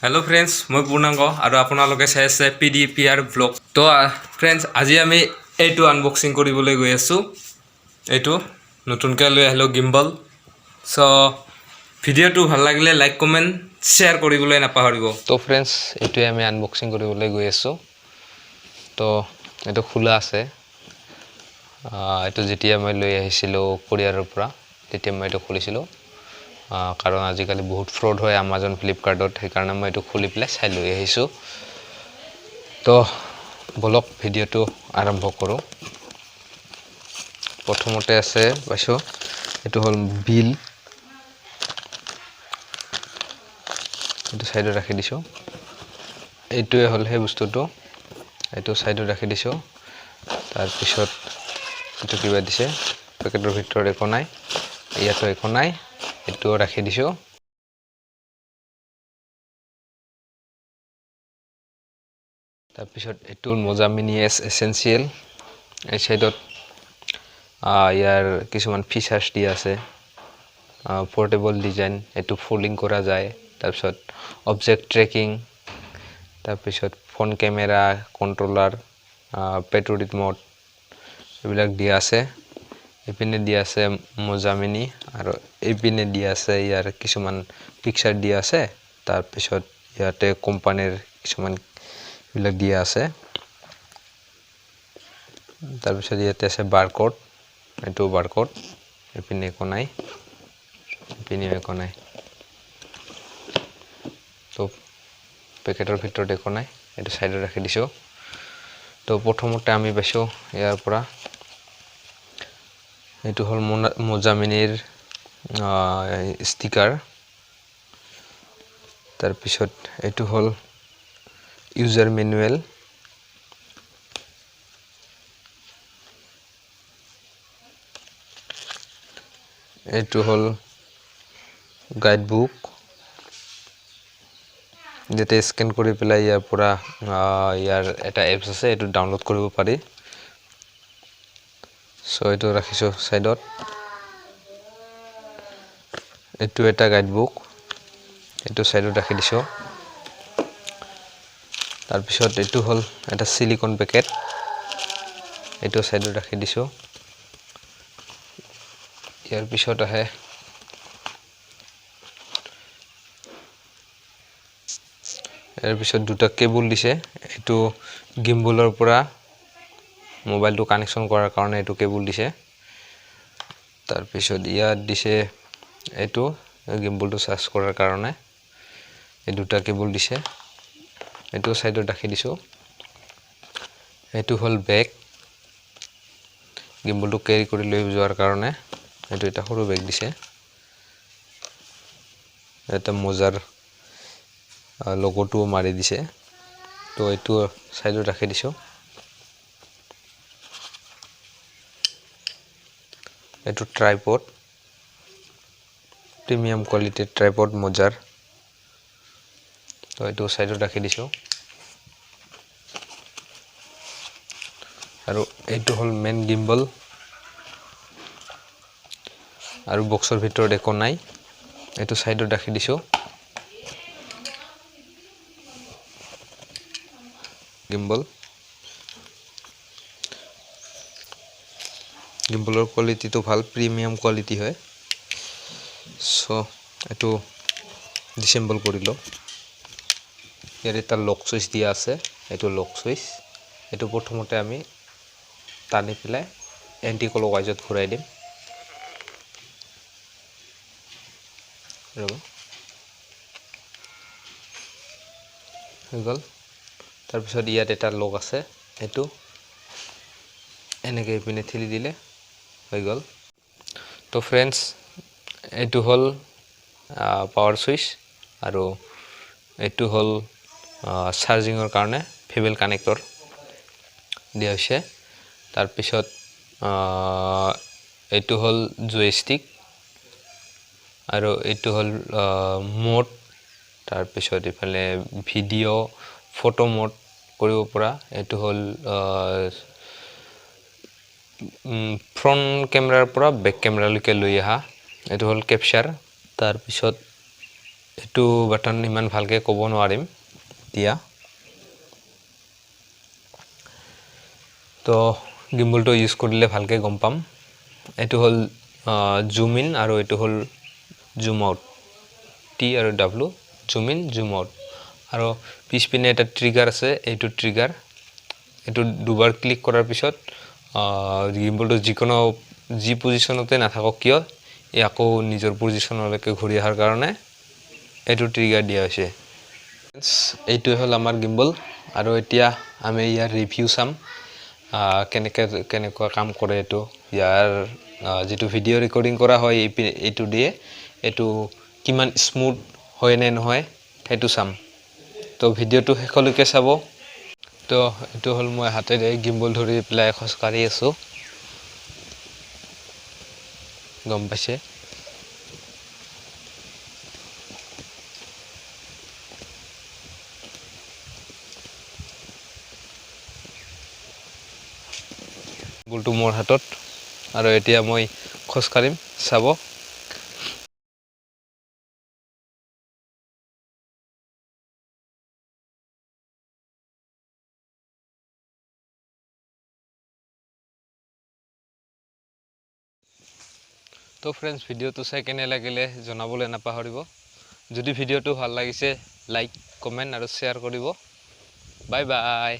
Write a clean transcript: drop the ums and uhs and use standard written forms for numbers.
hello friends मैं पूर्णांग और आपनालोके चाइ आछे PDPR ब्लॉग तो फ्रेंड्स আজি আমি এইটো আনবক্সিং কৰিবলৈ গৈ আছো এইটো নতুনকৈ লৈ আহিলো গিম্বল সো ভিডিওটো ভাল লাগিলে লাইক কমেন্ট শেয়ার কৰিবলৈ নাপাহৰিব তো फ्रेंड्स এইটোৱে আমি আনবক্সিং কৰিবলৈ গৈ আছো তো এটো খোলা আছে এটো যেতিয়া মই লৈ আহিছিলো কোৰিয়াৰৰ পৰা তেতিয়া মই এটো খুলিছিলো কাৰণ আজিকালি বহুত ফ্ৰড হয় Amazon Flipkartত সেই কাৰণে মই এটো খুলি প্লে চাই লৈ আহিছো তো বলক ভিডিওটো আৰম্ভ কৰো প্ৰথমতে আছে পাইছো এটো হল বিল এটো সাইডত ৰাখি দিছো এইটোৱে হল হে বস্তুটো এটো সাইডত ৰাখি দিছো তাৰ পিছত এটো কিবা দিছে পেকেটৰ ভিতৰত একো নাই ইয়াতো একো নাই এটো ৰাখি দিছো তাৰ পিছত এটো মোজা মিনি এস এসেনশিয়াল এই সাইডত ইয়াৰ কিছুমান ফিচাৰ্স দি আছে পোৰ্টেবল ডিজাইন এটো ফোল্ডিং কৰা যায় তাৰ পিছত অবজেক্ট ট্ৰেকিং তাৰ পিছত ফোন ক্যামেৰা কন্ট্ৰোলাৰ পেট্ৰোলিক মোড এইবিলাক দি আছে এপিনে দি আছে মোজা মিনি আৰু এপিনে দি আছে ইয়াৰ কিছুমান পিকচাৰ দি আছে তাৰ পিছত ইয়াতে কোম্পানীৰ কিছুমান বিলাক দিয়া আছে তাৰ পিছত ইয়াতে আছে বাৰকোড এটো বাৰকোড এপিনে একো নাই এপিনে একো নাই তো পেকেটৰ ভিতৰত একো নাই এটো সাইডত ৰাখি দিছো তো প্ৰথমতে আমি পাইছো ইয়াৰ পৰা এটো হল মোজা মিনিৰ ষ্টিকাৰ তাৰ পিছত এটো হল ইউজাৰ মেনুৱেল এটো হল গাইড বুক যেতে স্ক্যান কৰি পেলাই ইয়াৰ পৰা ইয়াৰ এটা এপছ আছে এটো ডাউনলোড কৰিব পাৰি সো এটো ৰাখিছো সাইডত এটো এটা গাইড বুক এটো সাইডত ৰাখি দিছো তাৰ পিছত এটো হল এটা সিলিকন পেকেট এটো সাইডত ৰাখি দিছো ইয়াৰ পিছত আহে এৰ পিছত দুটা কেবল দিছে এটো গিম্বলৰ পৰা মোবাইলটো কানেকশন কৰাৰ কাৰণে এটো কেবল দিছে তাৰ পিছত ইয়াত দিছে এটো গিম্বলটো চাৰ্জ কৰাৰ কাৰণে এই দুটা কেবল দিছে এটো সাইডত ৰাখি দিছো এটো হল বেগ গিম্বলটো ক্যাৰি কৰি লৈ যোৱাৰ কাৰণে এটো এটা সৰু বেগ দিছে এটা মোজাৰ লোগোটো মাৰি দিছে তো এটো সাইডত ৰাখি দিছো এটো ট্ৰাইপড প্ৰিমিয়াম কোৱালিটিৰ ট্ৰাইপড মোজাৰ তো এটো সাইডত ৰাখি দিছো আৰু এটো হল মেন গিম্বল আৰু বক্সৰ ভিতৰত একো নাই এটো সাইডত ৰাখি দিছো গিম্বলৰ কোৱালিটিটো ভাল প্ৰিমিয়াম কোৱালিটি হয় সো এটো ডিসেম্বল কৰিলো ইয়াৰ এটা লক সুইচ দিয়া আছে এটো লক সুইচ এটো প্ৰথমতে আমি টানি পেলাই এন্টি ক্লকৱাইজত ঘূৰাই দিম ৰব হৈ গল তাৰ পিছত ইয়াত এটা লক আছে এটো এনেকৈ পিনে ঠেলি দিলে হৈ গল তো फ्रेंड्स এটো হল পাৱাৰ সুইচ আৰু এটো হল চাৰ্জিংৰ কাৰণে ফেবেল কানেক্টৰ দিয়া হৈছে তাৰ পিছত এটো হল জয়ষ্টিক আৰু এটো হল মোড তাৰ পিছত ইফালে ভিডিও ফটো মোড কৰিব পৰা এটো হল ফ্ৰন্ট ক্যামেৰাৰ পৰা বেক ক্যামেৰা লৈকে লৈ আহা এটো হল ক্যাপচাৰ তাৰ পিছত এইটো বাটন ইমান ভালকে ক'ব নোৱাৰিম এতিয়া তো গিম্বলটো ইউজ কৰিলে ভালকে গম পাম এইটো হ'ল জুম ইন আৰু এইটো হ'ল জুম আউট টি আৰু W zoom in zoom out আৰু পিছপিনে এটা ট্ৰিগাৰ আছে এইটো ট্ৰিগাৰ এইটো দুবাৰ ক্লিক কৰাৰ পিছত গিম্বলটো যিকোনো যি পজিশ্যনতে নাথাকক কিয় ই আকৌ নিজৰ পজিশ্যনলৈকে ঘূৰি অহাৰ কাৰণে এইটো ট্ৰিগাৰ দিয়া হৈছে এইটো হ'ল আমাৰ গিম্বল আৰু এতিয়া আমি ইয়াৰ ৰিভিউ চাম কেনেকুৱা কাম কৰে এইটো ইয়াৰ যেটো ভিডিও ৰেকৰ্ডিং কৰা হয় এইটো দিয়ে এইটো কিমান স্মুথ হয় নে নহয় সেইটো চাম তো ভিডিওটো শেষলৈকে চাব তো এইটো হ'ল মই হাতেৰে গিম্বল ধৰি প্লাই খোজকাঢ়ি আছো গম পাইছে গিম্বলটো মোৰ হাতত আৰু এতিয়া মই খোজকাঢ়িম চাব তো ফ্ৰেন্ডছ ভিডিওটো চাই কেনে লাগিলে জনাবলৈ নাপাহৰিব যদি ভিডিওটো ভাল লাগিছে লাইক কমেন্ট আৰু শ্বেয়াৰ কৰিব বাই বাই